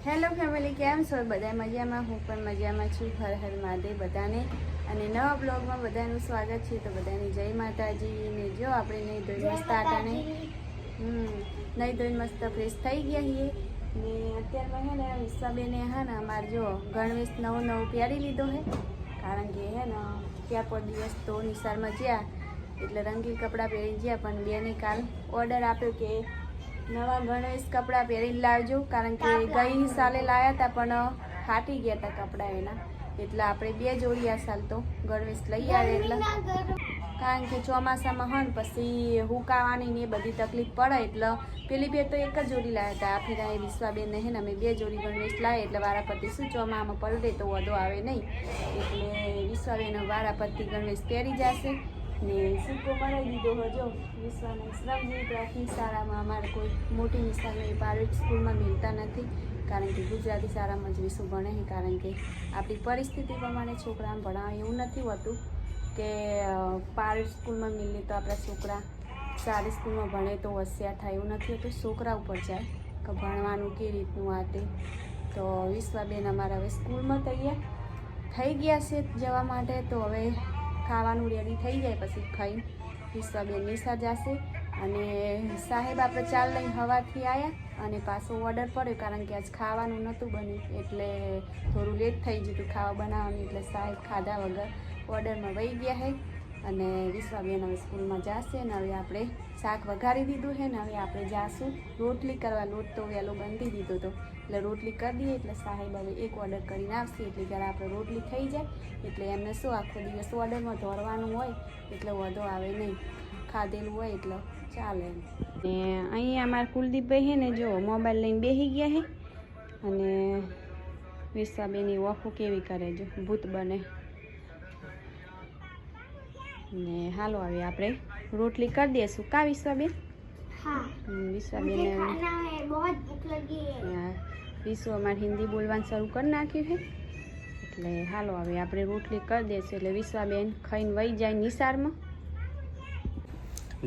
Hello family, કેમ છો? બધા મજામાં? હું પણ મજામાં છું. હર હર મહાદેવ બધાને. અને નવા બ્લોગમાં બધાનું સ્વાગત છે. તો બધાની જય માતાજી. ને જો આપણે નહીં ધોઈ મસ્ત આટાને નહીં ધોઈ મસ્ત ફ્રેશ થઈ ગયા છીએ. ને અત્યારમાં હે ને વિશ્વાબેને હે ને અમારે જો ગણવેશ નવો પહેરી લીધો હે. કારણ કે હે ને ત્યાં પર દિવસ તો નિશાળમાં જ્યાં એટલે રંગીન કપડાં પહેરી ગયા, પણ બેને કાલ ઓર્ડર આપ્યો કે નવા ગણવેશ કપડાં પહેરીને લાવજો. કારણ કે ગઈ સાલે લાવ્યા હતા પણ ફાટી ગયા હતા કપડાં એના, એટલે આપણે 2 જોડી આ સાલ તો ગણવેશ લઈ આવે. એટલે કારણ કે ચોમાસામાં હોય ને પછી હુકાવાની ને એ બધી તકલીફ પડે, એટલે પેલી 2 તો એક જ જોડી લાવ્યા હતા. આ ફેરા વિશ્વાબેન હે ને અમે 2 જોડી ગણવેશ લાવીએ, એટલે વારાપતિ શું ચોમામાં પલટે તો વધો આવે નહીં, એટલે વિશ્વાબેન વારાપતિ ગણવેશ પહેરી જશે. ને સિક્કો મરાવી દીધો હજો વિશ્વાને શ્રમજીવી પ્રાથમિક શાળામાં. અમારે કોઈ મોટી નિશાળમાં પ્રાઇવેટ સ્કૂલમાં મિલતા નથી, કારણ કે ગુજરાતી શાળામાં જ વિશ્વ ભણે છે. કારણ કે આપણી પરિસ્થિતિ પ્રમાણે છોકરાને ભણાવે એવું નથી હોતું કે પ્રાઇવેટ સ્કૂલમાં મિલે તો આપણા છોકરા સારી સ્કૂલમાં ભણે તો હોશિયાર થાય, એવું નથી હોતું. છોકરા ઉપર જાય કે ભણવાનું કેવી રીતનું આ તે. તો વિશ્વાબેન અમારા હવે સ્કૂલમાં તૈયાર થઈ ગયા છે જવા માટે. તો હવે ખાવાનું રેડી થઈ જાય પછી ખાઈ વિશ્વાબેન નિશા જશે. અને સાહેબ આપણે ચાલ લઈને સવારથી આવ્યા અને પાછો ઓર્ડર પડ્યો, કારણ કે આજ ખાવાનું નહોતું બન્યું એટલે થોડું લેટ થઈ ગયું હતું ખાવા બનાવવાનું. એટલે સાહેબ ખાધા વગર ઓર્ડરમાં વહી ગયા છે. અને વિશ્વાબેન હવે સ્કૂલમાં જશે. ને હવે આપણે શાક વઘારી દીધું છે ને હવે આપણે જાશું રોટલી કરવા. લોટ તો વહેલો બાંધી દીધો હતો એટલે રોટલી કરી દઈએ. એટલે સાહેબ હવે એક ઓર્ડર કરીને આવશે એટલે જ્યારે આપણે રોટલી થઈ જાય એટલે એમને શું આખો દિવસ ઓર્ડરમાં દોડવાનું હોય એટલે વધો આવે નહીં, ખાધેલું હોય એટલે ચાલે. ને અહીંયા અમારા કુલદીપભાઈ છે ને જો મોબાઈલ લઈને બેસી ગયા છે. અને વિશ્વાબેનની ઓફો કેવી કરે જો ભૂત બને. ને હાલો હવે આપણે રોટલી કરી દઈશું કા વિશ્વાબેન? વિશ્વાબેન વિશ્વ અમારે હિન્દી બોલવાનું શરૂ કરી નાખ્યું છે. એટલે હાલો હવે આપણે રોટલી કરી દઈશું એટલે વિશ્વાબેન ખાઈને વહી જાય નિશાળમાં.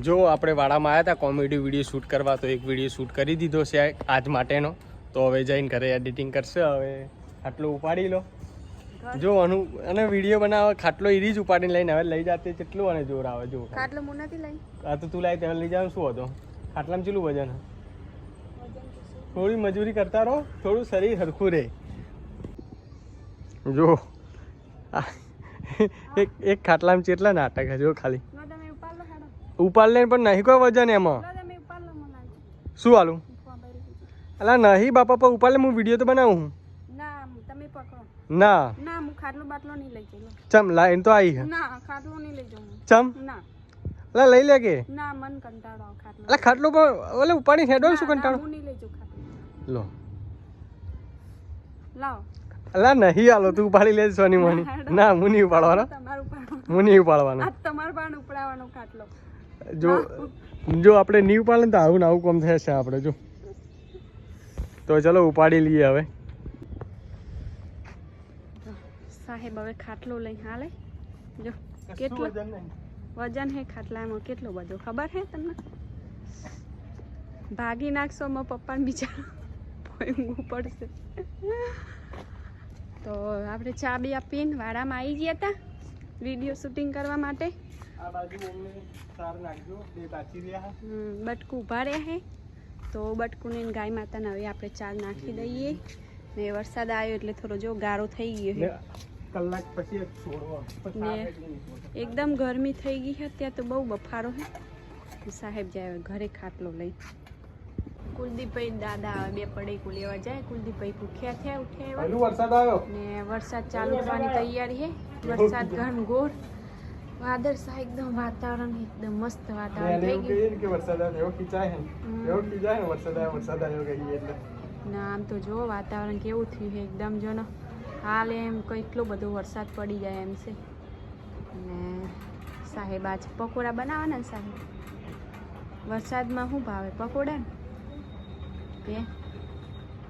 જો આપણે વાડામાં આવ્યા હતા કોમેડી વિડીયો શૂટ કરવા, તો એક વિડીયો શૂટ કરી દીધો છે આજ માટેનો. તો હવે જઈને ઘરે એડિટિંગ કરશે. હવે ખાટલો ઉપાડી લો જો અને વિડીયો બનાવે ખાટલો ઈરી જ ઉપાડીને લઈને હવે લઈ જાતે કેટલું અને જોર આવે જો. ખાટલો હું નથી લઈ આ તો તું લાવી ત્યાં લઈ જવાનું શું હતો? ખાટલામાં ચેલું વજન? થોડી મજૂરી કરતા રહો, થોડું શરીર હરખું રહે. જો એક ખાટલામાં કેટલા નાટક છે જો ખાલી ઉપાડ લે પણ નહીં કોઈ વજન એમાં. શું હાલું? અલા નહીં બાપા પર ઉપાડ લે, હું વિડીયો તો બનાવું. ના ના હું ખાટલો બાટલો નહીં લઈ જઉં. ચમ લાઈન તો આવી છે. ના ખાટલો નહીં લઈ જાઉં. ચમ ના અલા લઈ લે કે. ના મન કંટાળો ખાટલો. અલા ખાટલો પણ ઓલે ઉપાડી હેડો શું કંટાળો? હું નહીં લઈ જાઉં ખાટલો. લો લાવ. અલા નહીં હાલો તું ઉપાડી લે સોની મોની. ના હું નહીં ઉપાડવાનો, હું નહીં ઉપાડવાનો. તમારે પણ ઉપડાવવાનો ખાટલો. જો આપણે નહીં ઉપાડે તો આવું ને આવું કોમ થશે આપણે. જો તો ચલો ઉપાડી લઈએ હવે. સાહેબ હવે ખાટલો લઈ હાલે. જો કેટલો વજન હે ખાટલામાં, કેટલો બધો ખબર હે તમને? ભાગી નાખશો માં પપ્પાને બિચારા ઊંઘવું પડશે. તો આપણે ચા બી આપીને વાડામાં આવી ગયા હતા વિડીયો શૂટિંગ કરવા માટે. બટકું ઉભા રહ્યા હે તો બટકુને ગાય માતાને હવે આપણે ચાર નાખી દઈએ. ને વરસાદ આવ્યો એટલે થોડો જો ગારો થઈ ગયો છે. કલાક પછી ને એકદમ ગરમી થઈ ગઈ છે ત્યાં તો બહુ બફારો છે. સાહેબ જાય ઘરે ખાટલો લઈ. કુલદીપભાઈ દાદા આવે 2 પડીકું લેવા જાય. કુલદીપભાઈ ભૂખ્યા થયા ઉઠ્યા વરસાદ આવ્યો ને વરસાદ ચાલુ થવાની તૈયારી છે. વરસાદ ઘનઘોર વાદળછા એકદમ વાતાવરણ એકદમ મસ્ત વાતાવરણ થઈ ગયું કે વરસાદ આવ્યો ખીચાય હે એવો ખીચાય ને વરસાદ આવ્યો ગઈ એટલે. ના આમ તો જો વાતાવરણ કેવું થયું છે એકદમ. જો ને હાલ એમ કેટલો બધો વરસાદ પડી જાય એમ છે. અને સાહેબ આજ પકોડા બનાવવાના ને સાહેબ? વરસાદમાં શું ભાવે પકોડા ને?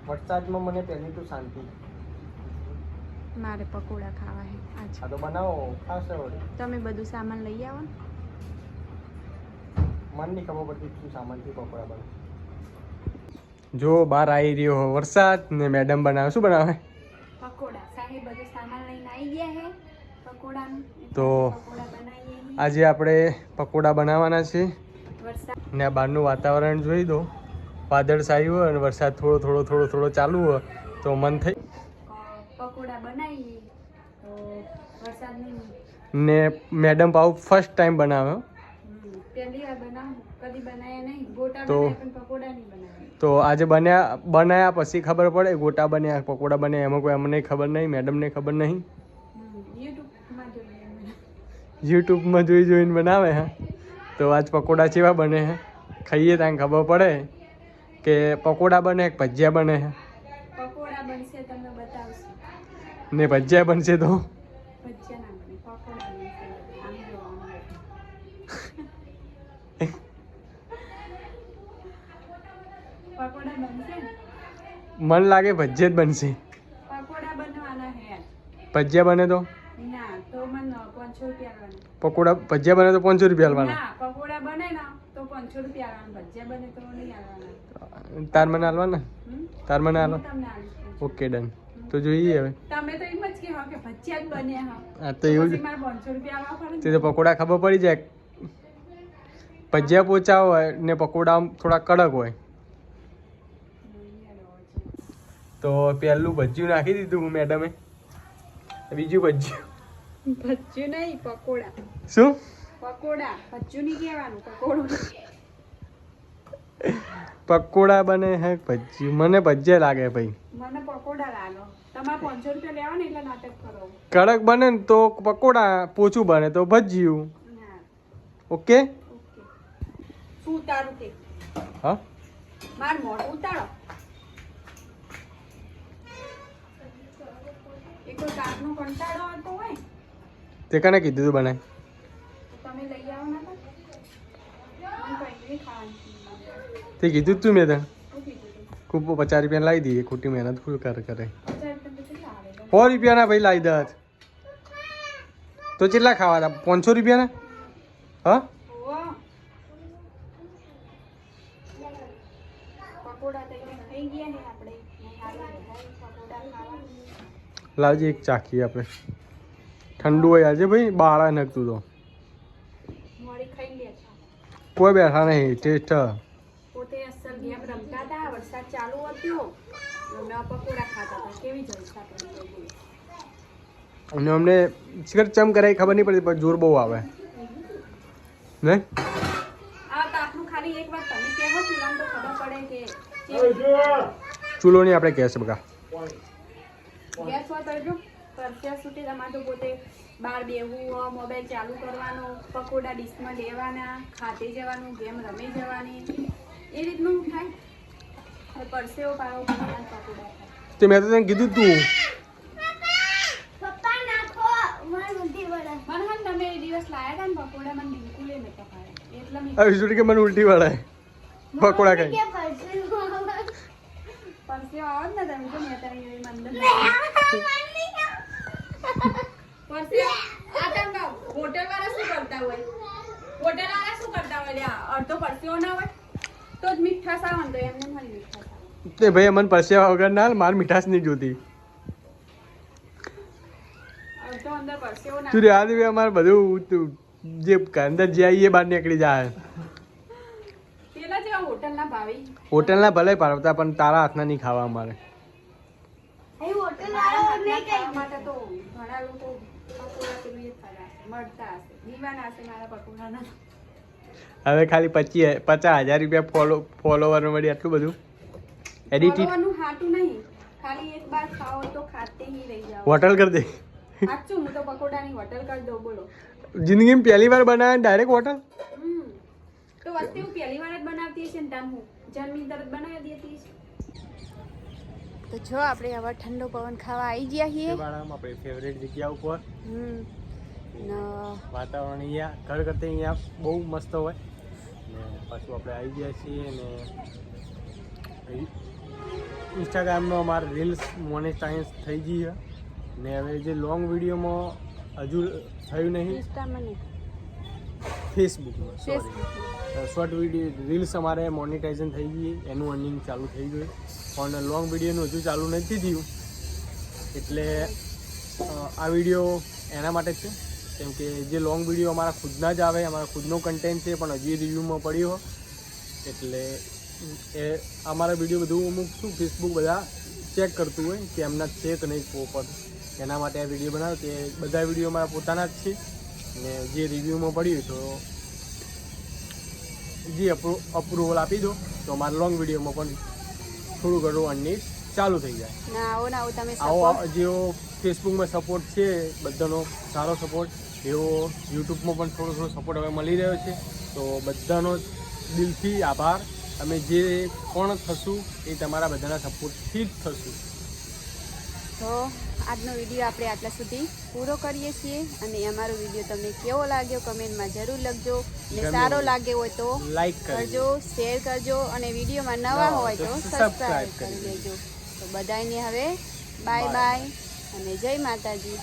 વરસાદમાં મને પહેલી તો શાંતિ. મારે પકોડા ખાવા છે આજ. આ તો બનાવો ખાશે વળી. તમે બધું સામાન લઈ આવો ને. મને નહીં ખબર પડતી શું સામાનથી પકોડા બને. જો બહાર આવી રહ્યો વરસાદ ને મેડમ બનાવે શું બનાવે પકોડા. સાહેબ બધો સામાન લઈને આવી ગયા હે પકોડાનું. તો પકોડા બનાવીએ. આજે આપણે પકોડા બનાવવાના છે વરસાદ ને આ બહારનું વાતાવરણ જોઈ દો વાદળછાયું હોય અને વરસાદ થોડો ચાલુ હોય તો મન થઈ પકોડા બનાવીએ તો વરસાદ નહીં. ને મેડમ પાઉ ફર્સ્ટ ટાઈમ બનાવ્યો પહેલી વાર બનાવું. કદી બનાવ્યા નહીં. ગોટા તો- બનાવ્યા પણ પકોડા નહીં બનાવ્યા. તો આજે બનાયા પછી ખબર પડે ગોટા બન્યા પકોડા બન્યા એમાં કોઈ અમને ખબર નહીં મેડમને ખબર નહીં યુટ્યુબમાં જોઈએ અમે. યુટ્યુબમાં જોઈને બનાવે હે તો આજ પકોડા કેવા બને હે ખાઈએ ત્યાં ખબર પડે કે પકોડા બને કે ભજીયા બને હે પકોડા બનશે તમને બતાવશું. ને ભજીયા બનશે તો ભજીયા ના બને પકોડા બનશે. આમ જો, આમ જો. પકોડા બનશે ને? મન લાગે ભજીયા જ બનશે પકોડા બનવાના હે. ભજીયા બને તો ના તો મને 500 રૂપિયા આલવાના. પકોડા ભજીયા બને તો 500 રૂપિયા આલવાના ના પકોડા બને ને તો 500 રૂપિયા આલવાના. ભજીયા બને તો નહીં આલવાના. તાર મને આલવાના હમ? તાર મને હું આલવા તમને આલીશ. ઓકે ડન તો જોઈએ હવે તમે તો એમ જ કહો કે ભજીયા જ બન્યા હા. આ તો એવું જ પછી મારે 500 રૂપિયા આલવા પડે તે ને. તો પકોડા ખબર પડી જાય ભજીયા પોચા હોય ને પકોડા આમ થોડા કડક હોય તો પહેલું ભજીયું નાખી દીધું હું મેડમે બીજું ભજીયું ભજીયું નહીં પકોડા. શું પકોડા ભજીયું નહીં કહેવાનું પકોડું. પકોડા બને હે ભજીયું મને ભજીયા લાગે ભાઈ મને પકોડા લાલો. તમારે 500 રૂપિયા લેવા ને એટલે નાટક કરો. કડક બને ને તો પકોડા પોચું બને તો ભજીયું ના ઓકે ઓકે. શું ઉતારું તે? હા માર મોઢું ઉતારો. એક તો કાચનો કંટાળો આવતો હોય તે કને કીધું તું બનાય તો તમે લઈ આવો ના તો. મને કંઈ નહીં ખાવાનું. તે કીધું જ તું મેં તને શું કીધું તું? ખૂબ 50 રૂપિયા લાવી દઈએ ખોટી મહેનત ફૂલ કરે 50 રૂપિયા તો કેટલા આવે? 100 રૂપિયાના ભાઈ લાવી દે તો કેટલા ખાવા હતા 500 રૂપિયાના હા ઓહ. પકોડા તો અહીંયા થઈ ગયા ને આપણે. હાલો બધા પકોડા ખાવા. લાવજે એક ચાખીએ આપણે ઠંડુ હોય આજે ભાઈ બાળા નખતું તો મોડી ખાઈ લે છે. કોઈ બેઠા નહીં ટેસ્ટ પોતે અસલ ગેમ રમતા હતા. વરસાદ ચાલુ હતો. અમે પકોડા ખાતા હતા. કેવી જલસા કરી હતી. અને અમને શિખર ચમ કરાય ખબર નહીં પડતી પણ જોર બહુ આવે ને આ તો આપણું ખાલી એક વાત તમે કહેવો ચૂલામાં તો ખબર પડે કે ચૂલો નહીં આપણે ગેસ બગા ગેસ હોય તો જો પરસ્યા સુધી તમારે તો પોતે બહાર બેહવું મોબાઈલ ચાલુ કરવાનો પકોડા ડીશમાં લેવાના ખાતે જવાનું ગેમ રમી જવાની એ રીતનું થાય. હવે પરસેવો પાડો પકોડા ખાય. તે મેં તો તને કીધું તું મને હા તમે એ દિવસ લાયા હતા ને પકોડા મને બિલકુલ એ નતા ખાયા એટલે મેં હવે શું કે મને ઉલટી વળાય પકોડા ખાઈ પરસેવો આવો જ ને તમે તો મેં તારી એવી મંદર પરસેવો આ તમે હોટેલ વાળા શું કરતા હોય લ્યા અડધો પરસેવો ના હોય તો જ મીઠાશ આવે ને તો એમને મને મીઠાશ આવે. તે ભાઈ અમને પરસેવા વગર ના માર મીઠાશ નહીં જોતી અડધો અંદર પરસેવો ના તું રે આ દિવસે અમારે બધું જે અંદર જે આવીએ બહાર નીકળી જાય પેલા જેવા હોટલના ભાવી હોટલના ભલે પાડતા પણ તારા હાથના નહીં ખાવા અમારે ખાવા માટે તો ઘણા લોકો પકોડા પેલું એ ખાતા હશે, મળતા હશે દીવાના હશે મારા પકોડાના. હવે ખાલી 50,000 રૂપિયા ફોલોવર મળી આટલું બધું એડિટ ફોલોવરનું હાટું નહીં ખાલી એક બાર ખાઓ તો ખાતે ही રહી જાઓ. હોટલ કરી દે સાચું હું તો પકોડાની હોટલ કરી દઉં બોલો. જિંદગીમાં પહેલી વાર બનાવે ડાયરેક્ટ હોટલ તો વસ્તુ હું પહેલી વાર જ બનાવતી હશે ને તામ હું જન્મી તરત બનાવી દેતી હશે. તો જો આપણે હવે ઠંડો પવન ખાવા આવી ગયા છીએ. આપણી ફેવરેટ જગ્યા ઉપર ના વાતાવરણ અહીંયા ઘર કરતાં અહીંયા બહુ મસ્ત હોય ને પાછું આપણે આવી ગયા છીએ ને ઇન્સ્ટાગ્રામનો અમારે રીલ્સ મોનેટાઇઝ થઈ ગઈ છે ને હવે જે લોંગ વિડીયોમાં હજુ થયું નહીં ઇન્સ્ટામાં નહીં ફેસબુકમાં સોરી ફેસબુકમાં શોર્ટ વિડીયો રીલ્સ અમારે મોનિટાઇઝેશન થઈ ગઈ, એનું અર્નિંગ ચાલુ થઈ ગયું, પણ લોંગ વિડીયોનું હજુ ચાલુ નથી થયું. એટલે આ વિડીયો એના માટે છે, કેમ કે જે લોંગ વિડીયો અમારા ખુદના જ આવે, અમારા ખુદનો કન્ટેન્ટ છે, પણ હજી રિવ્યૂમાં પડ્યો. એટલે એ અમારા વિડીયો બધું અમુક શું ફેસબુક બધા ચેક કરતું હોય કે એમના છે કે નહીં પ્રોપર, એના માટે આ વિડીયો બનાવ્યો. કે બધા વિડીયો મારા પોતાના જ છે, ને જે રિવ્યૂમાં પડ્યું તો જે અપ્રુવલ આપી દો તો અમારા લોંગ વિડીયોમાં પણ થોડું ઘણું અર્નિંગ ચાલુ થઈ જાય. આવો તમે આવો જેવો ફેસબુકમાં સપોર્ટ છે બધાનો સારો સપોર્ટ, એવો યુટ્યુબમાં પણ થોડો થોડો સપોર્ટ હવે મળી રહ્યો છે. તો બધાનો દિલથી આભાર. અમે જે પણ થશું એ તમારા બધાના સપોર્ટથી જ થશું. તો આજનો વિડીયો આપણે આટલા સુધી પૂરો કરીએ છીએ, અને અમારો વિડીયો તમને કેવો લાગ્યો કમેન્ટમાં જરૂર લખજો, અને સારો લાગ્યો હોય તો લાઈક કરજો, શેર કરજો, અને વિડીયોમાં નવા હોય તો સબસ્ક્રાઈબ કરી લેજો. તો બધાને હવે બાય બાય અને જય માતાજી.